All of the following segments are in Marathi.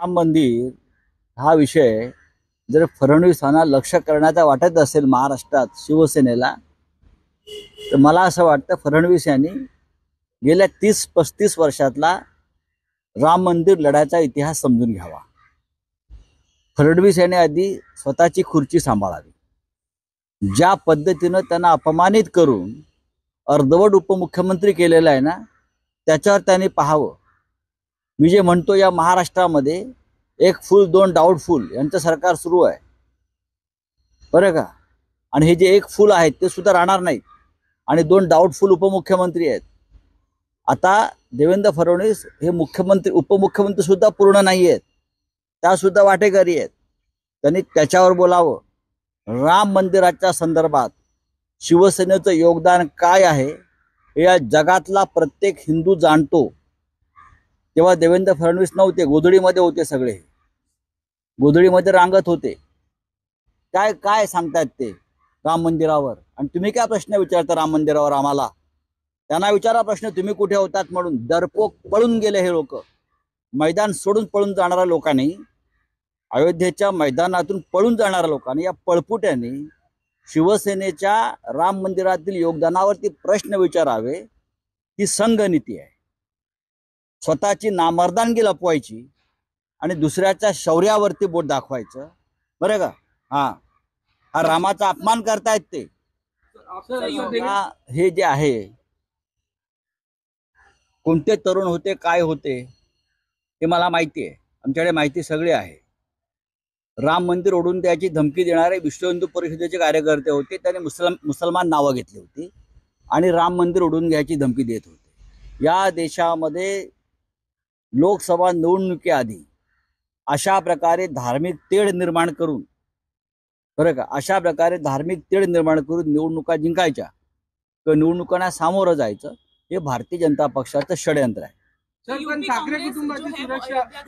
राम मंदिर हा विषय जर फडणवीसांना लक्ष करण्याचा वाटत असेल महाराष्ट्रात शिवसेनेला, तर मला असं वाटतं फडणवीस यांनी गेल्या 30-35 वर्षातला राम मंदिर लढ्याचा इतिहास समजून घ्यावा. फडणवीस यांनी आधी स्वतःची खुर्ची सांभाळावी. ज्या पद्धतीनं त्यांना अपमानित करून अर्धवट उपमुख्यमंत्री केलेला आहे ना, त्याच्यावर त्यांनी पाहावं. मी जे म्हणतो, या महाराष्ट्रामध्ये एक फुल दोन डाऊटफुल यांचं सरकार सुरू आहे, बरं का. आणि हे जे एक फुल आहेत ते सुद्धा राहणार नाहीत आणि दोन डाऊटफुल उपमुख्यमंत्री आहेत. आता देवेंद्र फडणवीस हे मुख्यमंत्री उपमुख्यमंत्री सुद्धा पूर्ण नाही आहेत, त्या सुद्धा वाटेकरी आहेत. त्यांनी त्याच्यावर बोलावं. राम मंदिराच्या संदर्भात शिवसेनेचं योगदान काय आहे हे या जगातला प्रत्येक हिंदू जाणतो. तेव्हा देवेंद्र फडणवीस नव्हते, गोधडीमध्ये होते, सगळे गोधडीमध्ये रांगत होते. काय काय सांगतायत ते राम मंदिरावर, आणि तुम्ही काय प्रश्न विचारता राम मंदिरावर आम्हाला? त्यांना विचारा प्रश्न, तुम्ही कुठे होतात म्हणून. डरपोक पळून गेले हे लोक. मैदान सोडून पळून जाणाऱ्या लोकांनी, अयोध्येच्या मैदानातून पळून जाणाऱ्या लोकांनी, या पळपुट्यांनी शिवसेनेच्या राम मंदिरातील योगदानावरती प्रश्न विचारावे. ही संघनीती आहे. स्वतःची नामर्दानगी लपवायची आणि दुसऱ्याच्या शौर्यावरती बोट दाखवायचं, बरं का. हा रामाचा अपमान करतायत ते. हे जे आहे, कोणते तरुण होते, काय होते हे मला माहिती आहे. आमच्याकडे माहिती सगळी आहे. राम मंदिर ओढून द्यायची धमकी देणारे विश्व हिंदू परिषदेचे कार्यकर्ते होते. त्यांनी मुसलमान नावं घेतली होती आणि राम मंदिर ओढून घ्यायची धमकी देत होते. या देशामध्ये लोकसभा निवडणुकीआधी अशा प्रकारे धार्मिक तेढ निर्माण करून, बरं का, अशा प्रकारे धार्मिक तेढ निर्माण करून निवडणुका जिंकायच्या किंवा निवडणुकांना सामोरं जायचं, हे भारतीय जनता पक्षाचं षडयंत्र आहे.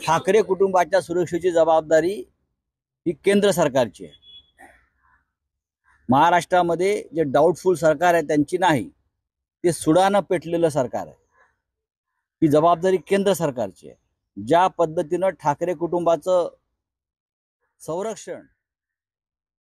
ठाकरे कुटुंबाच्या सुरक्षेची जबाबदारी ही केंद्र सरकारची आहे. महाराष्ट्रामध्ये जे डाऊटफुल सरकार आहे त्यांची नाही, ते सुडानं पेटलेलं सरकार आहे. ही जबाबदारी केंद्र सरकारची आहे. ज्या पद्धतीनं ठाकरे कुटुंबाचं संरक्षण